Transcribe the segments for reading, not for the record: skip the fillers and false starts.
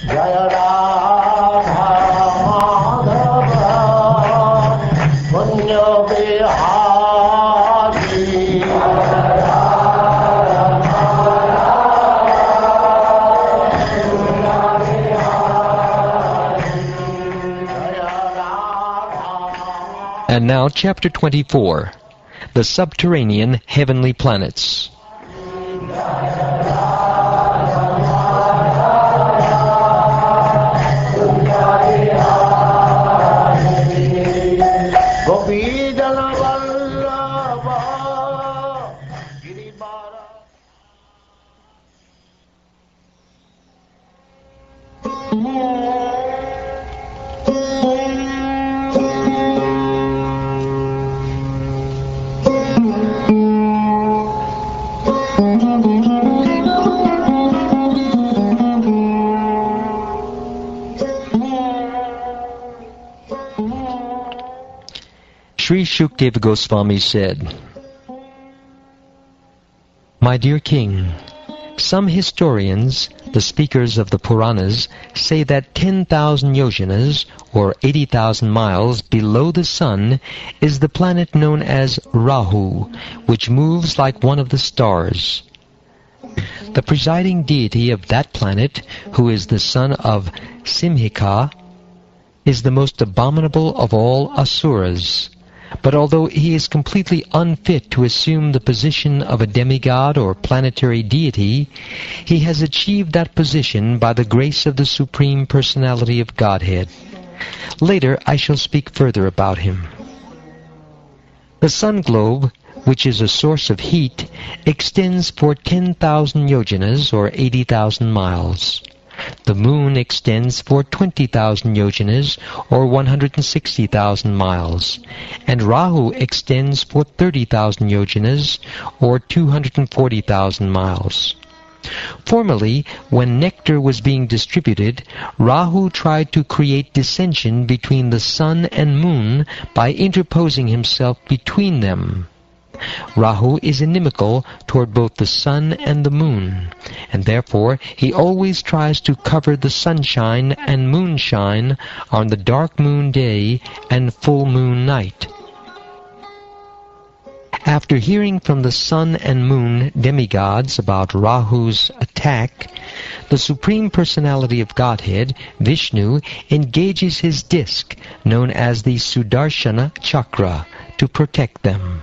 Jaya Radha Madhava Punya Bihari And now, Chapter 24, The Subterranean Heavenly Planets. Sri Shukdev Goswami said, My dear king, some historians, the speakers of the Puranas, say that 10,000 yojanas, or 80,000 miles below the sun, is the planet known as Rahu, which moves like one of the stars. The presiding deity of that planet, who is the son of Simhika, is the most abominable of all asuras. But although he is completely unfit to assume the position of a demigod or planetary deity, he has achieved that position by the grace of the Supreme Personality of Godhead. Later I shall speak further about him. The sun globe, which is a source of heat, extends for 10,000 yojanas or 80,000 miles. The moon extends for 20,000 yojanas or 160,000 miles, and Rahu extends for 30,000 yojanas or 240,000 miles. Formerly, when nectar was being distributed, Rahu tried to create dissension between the sun and moon by interposing himself between them. Rahu is inimical toward both the sun and the moon, and therefore he always tries to cover the sunshine and moonshine on the dark moon day and full moon night. After hearing from the sun and moon demigods about Rahu's attack, the Supreme Personality of Godhead, Vishnu, engages his disk, known as the Sudarshana Chakra, to protect them.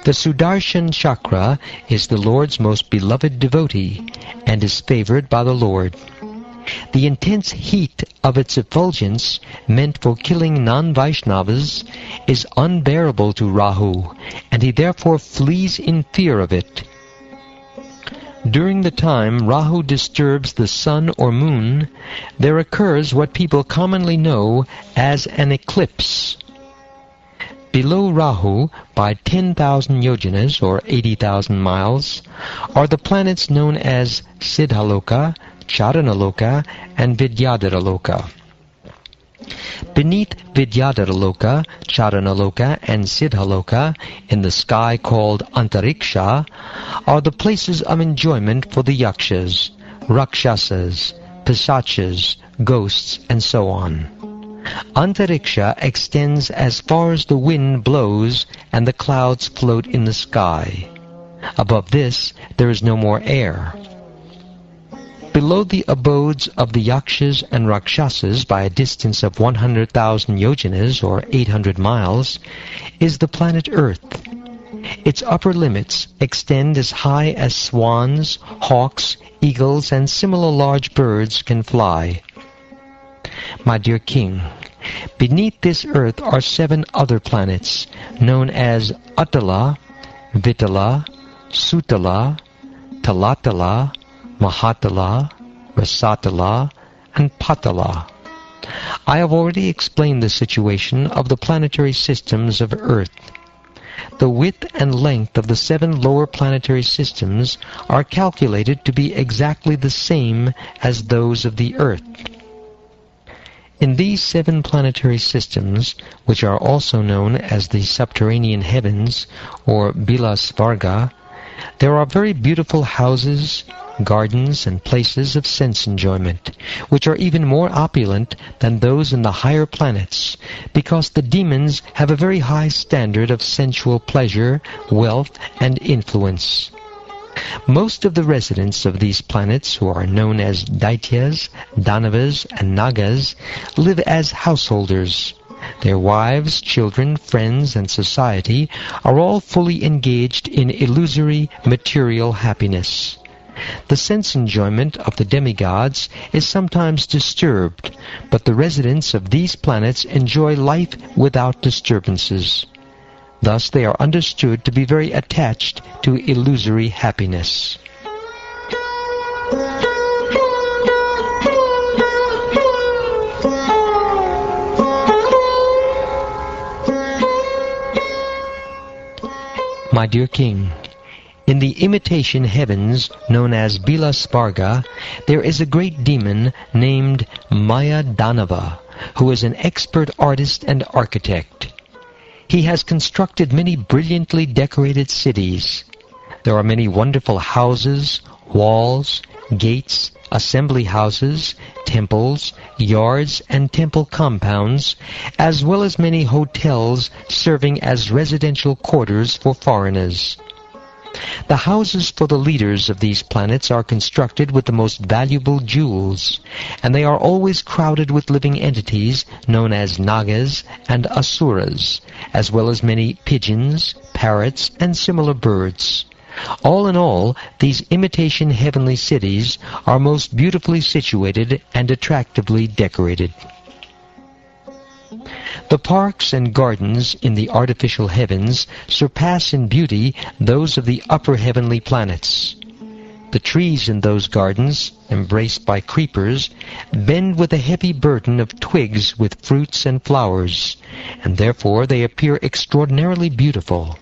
The Sudarshan Chakra is the Lord's most beloved devotee and is favored by the Lord. The intense heat of its effulgence, meant for killing non-Vaishnavas, is unbearable to Rahu, and he therefore flees in fear of it. During the time Rahu disturbs the sun or moon, there occurs what people commonly know as an eclipse. Below Rahu, by 10,000 yojanas or 80,000 miles, are the planets known as Siddhaloka, Charanaloka, and Vidyadharaloka. Beneath Vidyadharaloka, Charanaloka, and Siddhaloka, in the sky called Antariksha, are the places of enjoyment for the Yakshas, Rakshasas, Pisachas, ghosts, and so on. Antariksha extends as far as the wind blows and the clouds float in the sky. Above this, there is no more air. Below the abodes of the Yakshas and Rakshasas by a distance of 100,000 yojanas or 800 miles is the planet Earth. Its upper limits extend as high as swans, hawks, eagles, and similar large birds can fly. My dear king, beneath this earth are 7 other planets, known as Atala, Vitala, Sutala, Talatala, Mahatala, Rasatala, and Patala. I have already explained the situation of the planetary systems of Earth. The width and length of the 7 lower planetary systems are calculated to be exactly the same as those of the Earth. In these 7 planetary systems, which are also known as the subterranean heavens, or Bilasvarga, There are very beautiful houses, gardens, and places of sense enjoyment, which are even more opulent than those in the higher planets, because the demons have a very high standard of sensual pleasure, wealth, and influence. Most of the residents of these planets, who are known as Daityas, Danavas, and Nagas, live as householders. Their wives, children, friends, and society are all fully engaged in illusory material happiness. The sense enjoyment of the demigods is sometimes disturbed, but the residents of these planets enjoy life without disturbances. Thus they are understood to be very attached to illusory happiness. My dear King, in the imitation heavens known as Bilasparga, there is a great demon named Maya Danava, who is an expert artist and architect. He has constructed many brilliantly decorated cities. There are many wonderful houses, walls, gates, assembly houses, temples, yards, and temple compounds, as well as many hotels serving as residential quarters for foreigners. The houses for the leaders of these planets are constructed with the most valuable jewels, and they are always crowded with living entities known as Nagas and Asuras, as well as many pigeons, parrots, and similar birds. All in all, these imitation heavenly cities are most beautifully situated and attractively decorated. The parks and gardens in the artificial heavens surpass in beauty those of the upper heavenly planets. The trees in those gardens, embraced by creepers, bend with a heavy burden of twigs with fruits and flowers, and therefore they appear extraordinarily beautiful.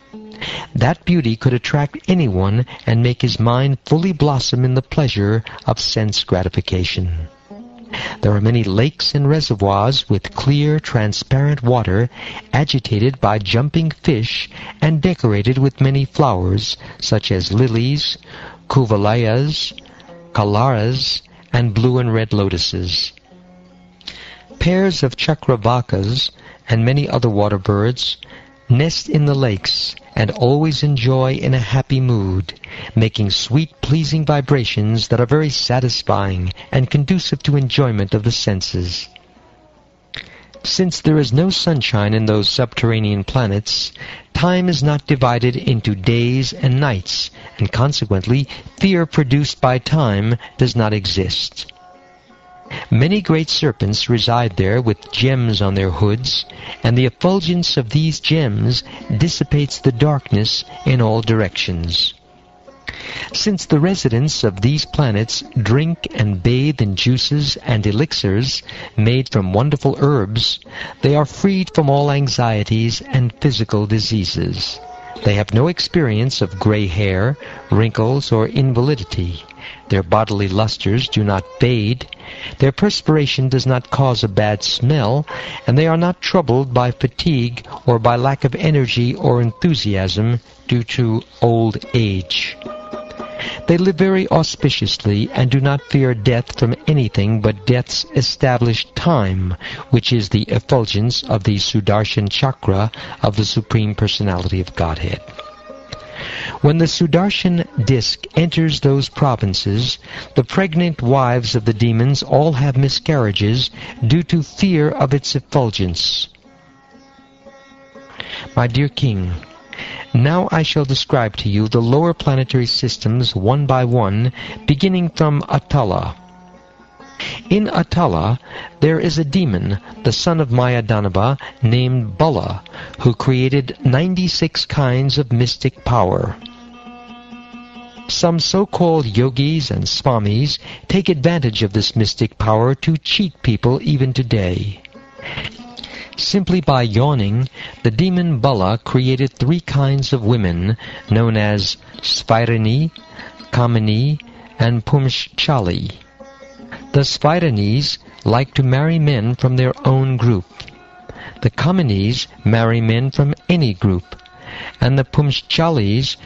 That beauty could attract anyone and make his mind fully blossom in the pleasure of sense gratification. There are many lakes and reservoirs with clear, transparent water, agitated by jumping fish and decorated with many flowers, such as lilies, kuvalayas, kalaras, and blue and red lotuses. Pairs of chakravakas and many other water birds nest in the lakes and always enjoy in a happy mood, making sweet, pleasing vibrations that are very satisfying and conducive to enjoyment of the senses. Since there is no sunshine in those subterranean planets, time is not divided into days and nights, and consequently fear produced by time does not exist. Many great serpents reside there with gems on their hoods, and the effulgence of these gems dissipates the darkness in all directions. Since the residents of these planets drink and bathe in juices and elixirs made from wonderful herbs, they are freed from all anxieties and physical diseases. They have no experience of gray hair, wrinkles, or invalidity. Their bodily lusters do not fade, their perspiration does not cause a bad smell, and they are not troubled by fatigue or by lack of energy or enthusiasm due to old age. They live very auspiciously and do not fear death from anything but death's established time, which is the effulgence of the Sudarshan Chakra of the Supreme Personality of Godhead. When the Sudarshan disc enters those provinces, the pregnant wives of the demons all have miscarriages due to fear of its effulgence. My dear King, now I shall describe to you the lower planetary systems one by one, beginning from Atala. In Atala, there is a demon, the son of Mayadanava, named Bala, who created 96 kinds of mystic power. Some so-called yogis and swamis take advantage of this mystic power to cheat people even today. Simply by yawning, the demon Bala created 3 kinds of women, known as Svairani, Kamini, and Pumshchali. The Svairanis like to marry men from their own group. The Kaminis marry men from any group, and the Pumshchalis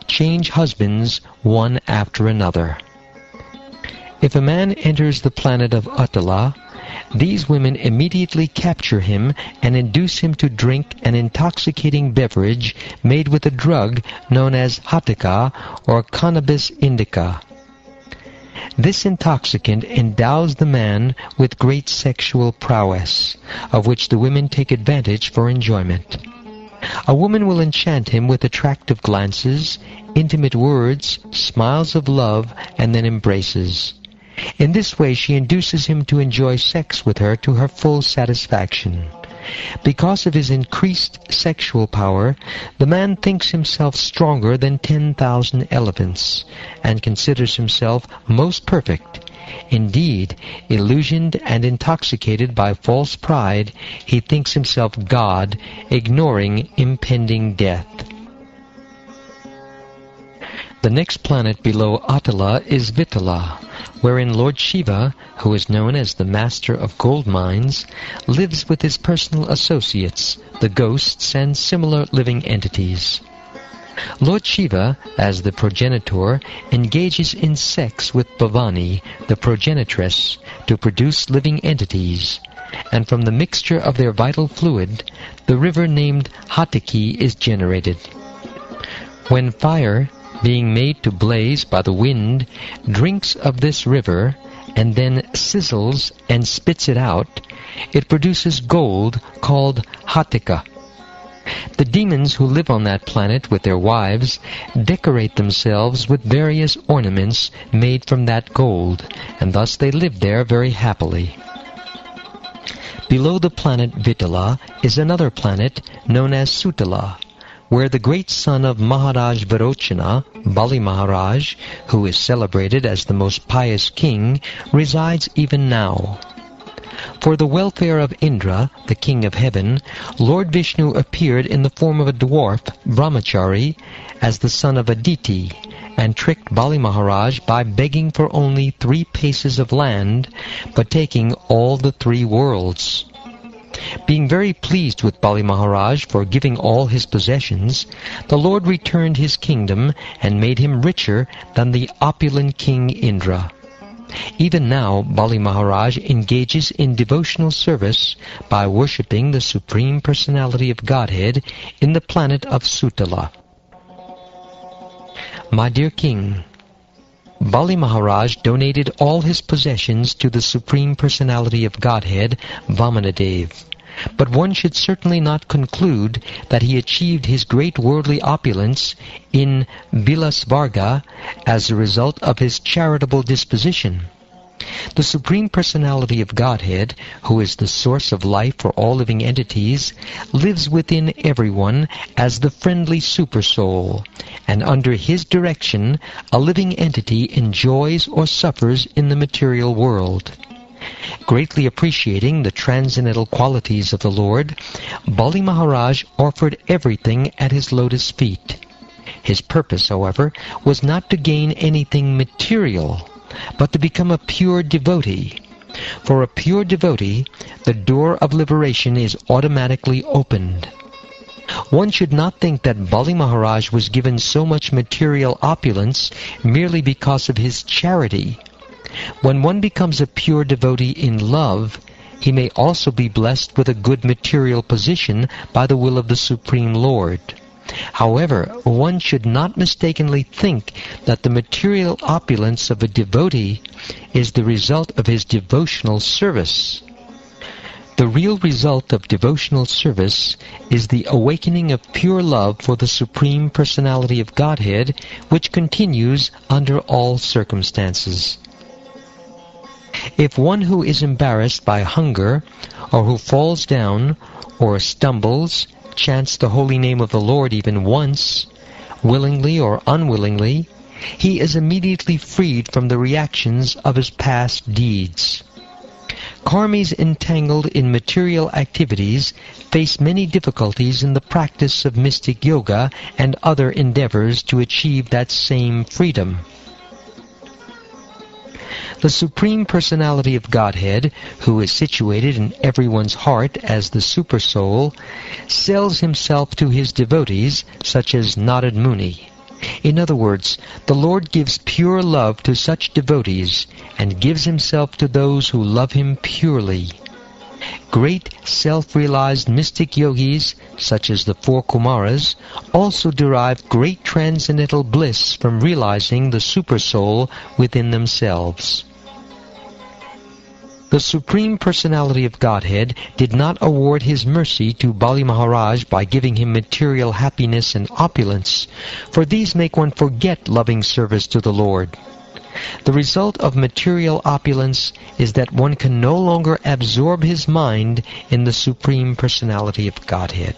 change husbands one after another. If a man enters the planet of Atala, these women immediately capture him and induce him to drink an intoxicating beverage made with a drug known as hatika or cannabis indica. This intoxicant endows the man with great sexual prowess, of which the women take advantage for enjoyment. A woman will enchant him with attractive glances, intimate words, smiles of love, and then embraces. In this way she induces him to enjoy sex with her to her full satisfaction. Because of his increased sexual power, the man thinks himself stronger than 10,000 elephants, and considers himself most perfect. Indeed, illusioned and intoxicated by false pride, he thinks himself God, ignoring impending death. The next planet below Atala is Vitala, wherein Lord Shiva, who is known as the Master of Gold Mines, lives with his personal associates, the ghosts and similar living entities. Lord Shiva, as the progenitor, engages in sex with Bhavani, the progenitress, to produce living entities, and from the mixture of their vital fluid, the river named Hatiki is generated. When fire, being made to blaze by the wind, drinks of this river, and then sizzles and spits it out, it produces gold called Hatika. The demons who live on that planet with their wives decorate themselves with various ornaments made from that gold, and thus they live there very happily. Below the planet Vitala is another planet known as Sutala, where the great son of Maharaj Virochana, Bali Maharaj, who is celebrated as the most pious king, resides even now. For the welfare of Indra, the king of heaven, Lord Vishnu appeared in the form of a dwarf, Brahmachari, as the son of Aditi, and tricked Bali Maharaj by begging for only 3 paces of land, but taking all the 3 worlds. Being very pleased with Bali Maharaj for giving all his possessions, the Lord returned his kingdom and made him richer than the opulent King Indra. Even now, Bali Maharaj engages in devotional service by worshipping the Supreme Personality of Godhead in the planet of Sutala. My dear King, Bali Maharaj donated all his possessions to the Supreme Personality of Godhead, Vamanadev. But one should certainly not conclude that he achieved his great worldly opulence in Bilasvarga as a result of his charitable disposition. The Supreme Personality of Godhead, who is the source of life for all living entities, lives within everyone as the friendly Supersoul, and under his direction a living entity enjoys or suffers in the material world. Greatly appreciating the transcendental qualities of the Lord, Bali Maharaj offered everything at his lotus feet. His purpose, however, was not to gain anything material, but to become a pure devotee. For a pure devotee, the door of liberation is automatically opened. One should not think that Bali Maharaj was given so much material opulence merely because of his charity. When one becomes a pure devotee in love, he may also be blessed with a good material position by the will of the Supreme Lord. However, one should not mistakenly think that the material opulence of a devotee is the result of his devotional service. The real result of devotional service is the awakening of pure love for the Supreme Personality of Godhead, which continues under all circumstances. If one who is embarrassed by hunger, or who falls down, or stumbles, chants the holy name of the Lord even once, willingly or unwillingly, he is immediately freed from the reactions of his past deeds. Karmis entangled in material activities face many difficulties in the practice of mystic yoga and other endeavors to achieve that same freedom. The Supreme Personality of Godhead, who is situated in everyone's heart as the Supersoul, sells himself to his devotees, such as Narad Muni. In other words, the Lord gives pure love to such devotees and gives himself to those who love him purely. Great self-realized mystic yogis, such as the four Kumaras, also derive great transcendental bliss from realizing the Supersoul within themselves. The Supreme Personality of Godhead did not award his mercy to Bali Maharaj by giving him material happiness and opulence, for these make one forget loving service to the Lord. The result of material opulence is that one can no longer absorb his mind in the Supreme Personality of Godhead.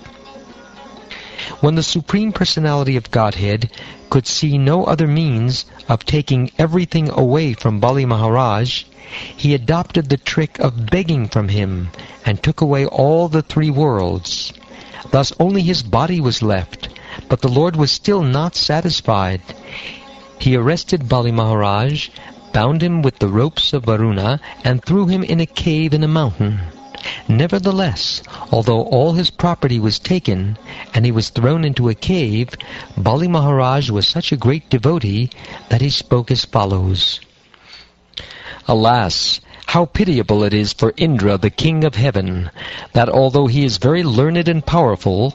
When the Supreme Personality of Godhead could see no other means of taking everything away from Bali Maharaj, he adopted the trick of begging from him and took away all the three worlds. Thus only his body was left, but the Lord was still not satisfied. He arrested Bali Maharaj, bound him with the ropes of Varuna, and threw him in a cave in a mountain. Nevertheless, although all his property was taken, and he was thrown into a cave, Bali Maharaj was such a great devotee that he spoke as follows. Alas, how pitiable it is for Indra, the king of heaven, that although he is very learned and powerful,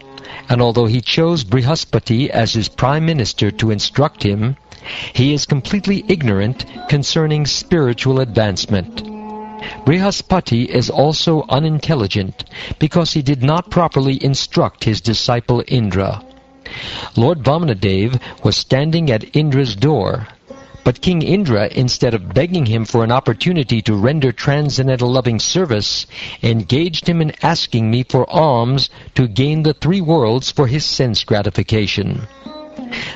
and although he chose Brihaspati as his prime minister to instruct him, he is completely ignorant concerning spiritual advancement. Brihaspati is also unintelligent because he did not properly instruct his disciple Indra. Lord Vamanadev was standing at Indra's door, but King Indra, instead of begging him for an opportunity to render transcendental loving service, engaged him in asking me for alms to gain the three worlds for his sense gratification.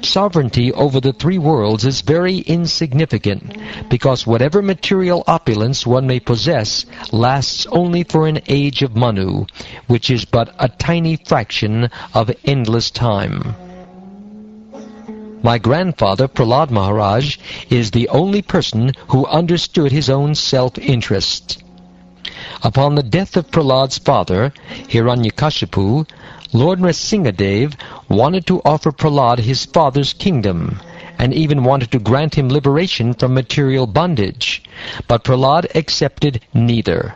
Sovereignty over the three worlds is very insignificant, because whatever material opulence one may possess lasts only for an age of Manu, which is but a tiny fraction of endless time. My grandfather, Prahlad Maharaj, is the only person who understood his own self-interest. Upon the death of Prahlad's father, Hiranyakashipu, Lord Nrsingadev wanted to offer Prahlad his father's kingdom, and even wanted to grant him liberation from material bondage, but Prahlad accepted neither.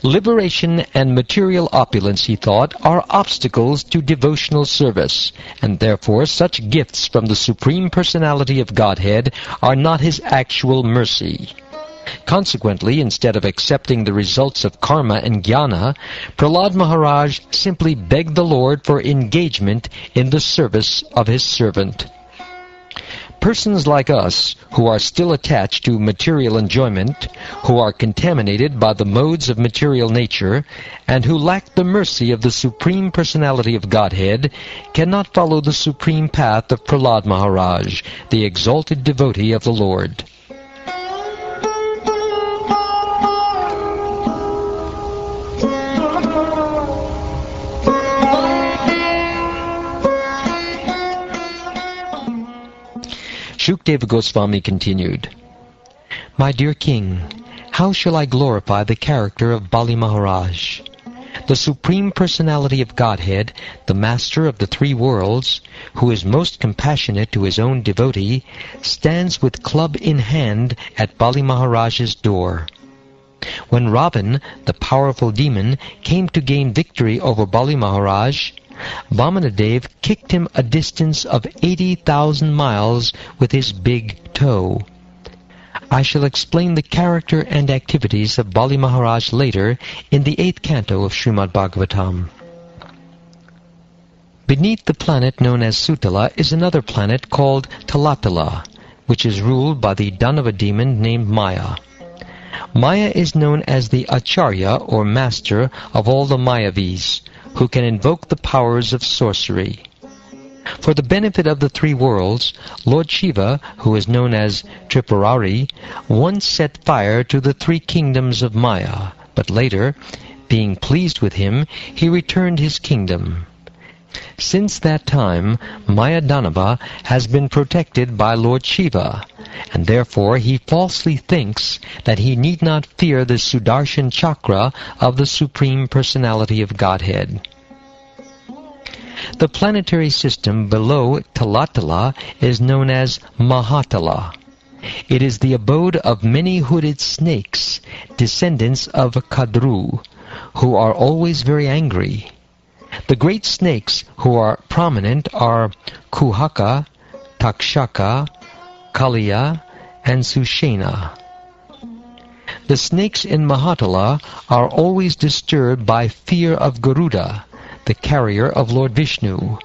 Liberation and material opulence, he thought, are obstacles to devotional service, and therefore such gifts from the Supreme Personality of Godhead are not his actual mercy. Consequently, instead of accepting the results of karma and jnana, Prahlad Maharaj simply begged the Lord for engagement in the service of his servant. Persons like us, who are still attached to material enjoyment, who are contaminated by the modes of material nature, and who lack the mercy of the Supreme Personality of Godhead, cannot follow the supreme path of Prahlad Maharaj, the exalted devotee of the Lord. Shukdeva Goswami continued, My dear king, how shall I glorify the character of Bali Maharaj? The Supreme Personality of Godhead, the Master of the three worlds, who is most compassionate to his own devotee, stands with club in hand at Bali Maharaj's door. When Ravan, the powerful demon, came to gain victory over Bali Maharaj, Vamanadev kicked him a distance of 80,000 miles with his big toe. I shall explain the character and activities of Bali Maharaj later in the 8th canto of Srimad Bhagavatam. Beneath the planet known as Sutala is another planet called Talatala, which is ruled by the Danava demon named Maya. Maya is known as the Acharya or master of all the Mayavis, who can invoke the powers of sorcery. For the benefit of the three worlds, Lord Shiva, who is known as Tripurari, once set fire to the three kingdoms of Maya, but later, being pleased with him, he returned his kingdom. Since that time, Maya Danava has been protected by Lord Shiva, and therefore he falsely thinks that he need not fear the Sudarshan Chakra of the Supreme Personality of Godhead. The planetary system below Talatala is known as Mahatala. It is the abode of many hooded snakes, descendants of Kadru, who are always very angry. The great snakes who are prominent are Kuhaka, Takshaka, Kaliya, and Sushena. The snakes in Mahatala are always disturbed by fear of Garuda, the carrier of Lord Vishnu,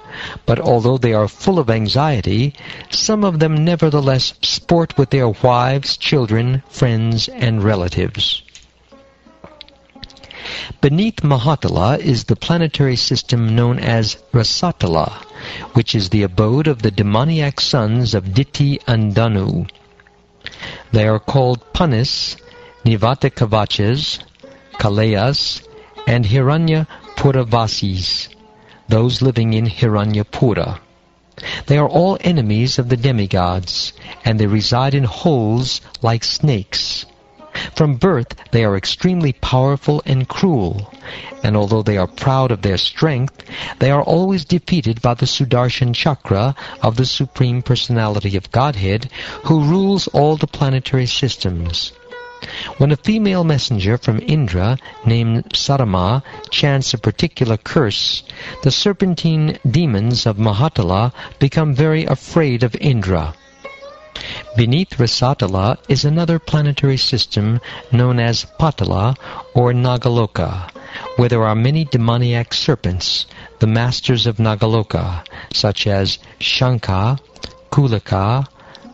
but although they are full of anxiety, some of them nevertheless sport with their wives, children, friends, and relatives. Beneath Mahatala is the planetary system known as Rasatala, which is the abode of the demoniac sons of Diti and Danu. They are called Panis, Nivatakavachas, Kalayas, and Hiranya Puravasis, those living in Hiranyapura. They are all enemies of the demigods, and they reside in holes like snakes. From birth they are extremely powerful and cruel, and although they are proud of their strength, they are always defeated by the Sudarshan Chakra of the Supreme Personality of Godhead, who rules all the planetary systems. When a female messenger from Indra named Sarama chants a particular curse, the serpentine demons of Mahatala become very afraid of Indra. Beneath Rasatala is another planetary system known as Patala or Nagaloka, where there are many demoniac serpents, the masters of Nagaloka, such as Shanka, Kulaka,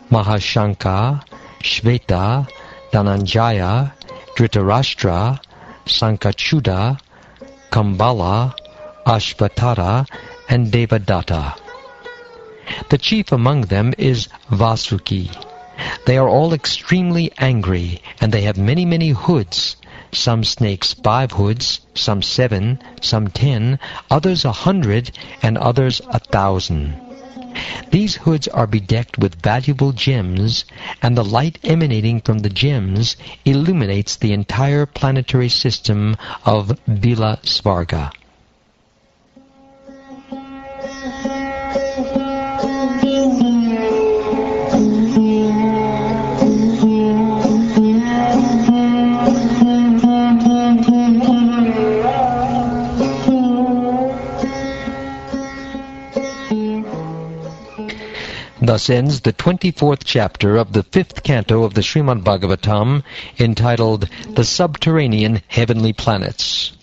Mahashanka, Shveta, Dhananjaya, Dhritarashtra, Sankachuda, Kambala, Ashvatara, and Devadatta. The chief among them is Vasuki. They are all extremely angry, and they have many hoods. Some snakes 5 hoods, some 7, some 10, others 100, and others 1,000. These hoods are bedecked with valuable gems, and the light emanating from the gems illuminates the entire planetary system of Bila Svarga. Thus ends the 24th chapter of the 5th canto of the Srimad Bhagavatam, entitled The Subterranean Heavenly Planets.